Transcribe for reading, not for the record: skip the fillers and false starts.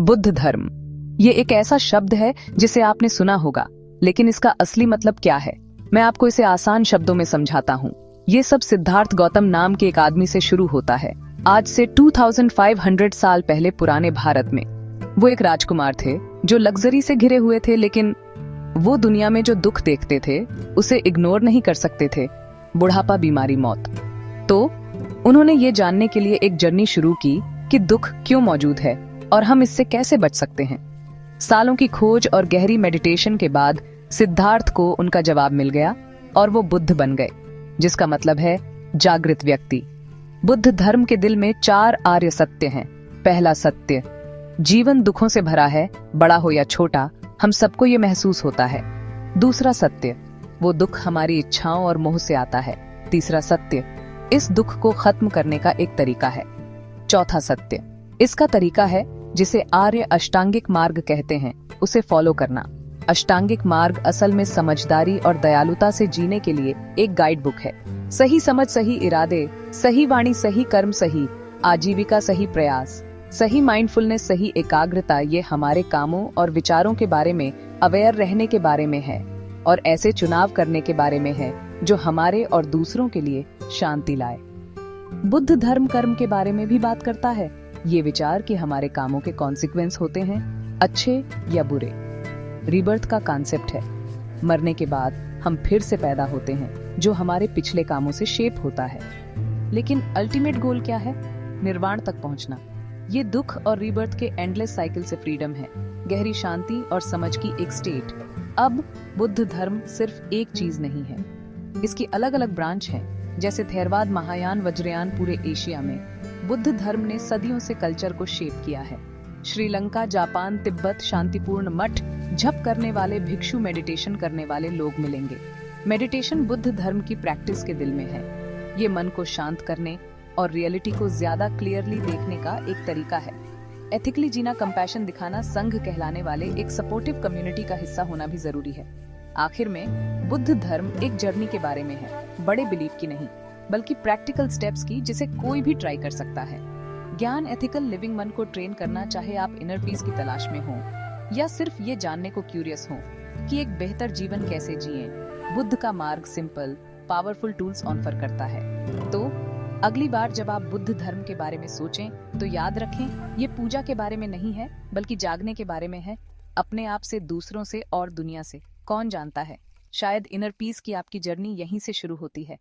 बुद्ध धर्म ये एक ऐसा शब्द है जिसे आपने सुना होगा, लेकिन इसका असली मतलब क्या है? मैं आपको इसे आसान शब्दों में समझाता हूँ। ये सब सिद्धार्थ गौतम नाम के एक आदमी से शुरू होता है। आज से 2500 साल पहले पुराने भारत में वो एक राजकुमार थे जो लग्जरी से घिरे हुए थे, लेकिन वो दुनिया में जो दुख देखते थे उसे इग्नोर नहीं कर सकते थे। बुढ़ापा, बीमारी, मौत। तो उन्होंने ये जानने के लिए एक जर्नी शुरू की कि दुख क्यों मौजूद है और हम इससे कैसे बच सकते हैं। सालों की खोज और गहरी मेडिटेशन के बाद सिद्धार्थ को उनका जवाब मिल गया और वो बुद्ध बन गए, जिसका मतलब है जागृत व्यक्ति। बुद्ध धर्म के दिल में 4 आर्य सत्य हैं। पहला सत्य, जीवन दुखों से भरा है, बड़ा हो या छोटा, हम सबको ये महसूस होता है। दूसरा सत्य, वो दुख हमारी इच्छाओं और मोह से आता है। तीसरा सत्य, इस दुख को खत्म करने का एक तरीका है। चौथा सत्य, इसका तरीका है जिसे आर्य अष्टांगिक मार्ग कहते हैं, उसे फॉलो करना। अष्टांगिक मार्ग असल में समझदारी और दयालुता से जीने के लिए एक गाइड बुक है। सही समझ, सही इरादे, सही वाणी, सही कर्म, सही आजीविका, सही प्रयास, सही माइंडफुलनेस, सही एकाग्रता, ये हमारे कामों और विचारों के बारे में अवेयर रहने के बारे में है और ऐसे चुनाव करने के बारे में है जो हमारे और दूसरों के लिए शांति लाए। बुद्ध धर्म कर्म के बारे में भी बात करता है। ये विचार कि हमारे कामों के कॉन्सिक्वेंस होते हैं, अच्छे या बुरे। रीबर्थ का कॉन्सेप्ट है, मरने के बाद हम फिर से पैदा होते हैं, जो हमारे पिछले कामों से शेप होता है। लेकिन अल्टीमेट गोल क्या है? निर्वाण तक पहुंचना। ये दुख और रीबर्थ के एंडलेस साइकिल से फ्रीडम है, गहरी शांति और समझ की एक स्टेट। अब बुद्ध धर्म सिर्फ एक चीज नहीं है, इसकी अलग अलग ब्रांच हैं, जैसे थेरवाद, महायान, वज्रयान। पूरे एशिया में बुद्ध धर्म ने सदियों से कल्चर को शेप किया है। श्रीलंका, जापान, तिब्बत शांतिपूर्ण मठ, जप करने वाले भिक्षु, मेडिटेशन करने वाले लोग मिलेंगे। मेडिटेशन बुद्ध धर्म की प्रैक्टिस के दिल में है। ये मन को शांत करने और रियलिटी को ज्यादा क्लियरली देखने का एक तरीका है। एथिकली जीना, कंपैशन दिखाना, संघ कहलाने वाले एक सपोर्टिव कम्युनिटी का हिस्सा होना भी जरूरी है। आखिर में बुद्ध धर्म एक जर्नी के बारे में है, बड़े बिलीफ की नहीं, बल्कि प्रैक्टिकल स्टेप्स की, जिसे कोई भी ट्राई कर सकता है। ज्ञान, एथिकल लिविंग, मन को ट्रेन करना, चाहे आप इनर पीस की तलाश में हो या सिर्फ ये जानने को क्यूरियस हो कि एक बेहतर जीवन कैसे जिएं। बुद्ध का मार्ग सिंपल, पावरफुल टूल्स ऑफर करता है। तो अगली बार जब आप बुद्ध धर्म के बारे में सोचें तो याद रखें, ये पूजा के बारे में नहीं है, बल्कि जागने के बारे में है। अपने आप से, दूसरों से और दुनिया से। कौन जानता है, शायद इनर पीस की आपकी जर्नी यहीं से शुरू होती है।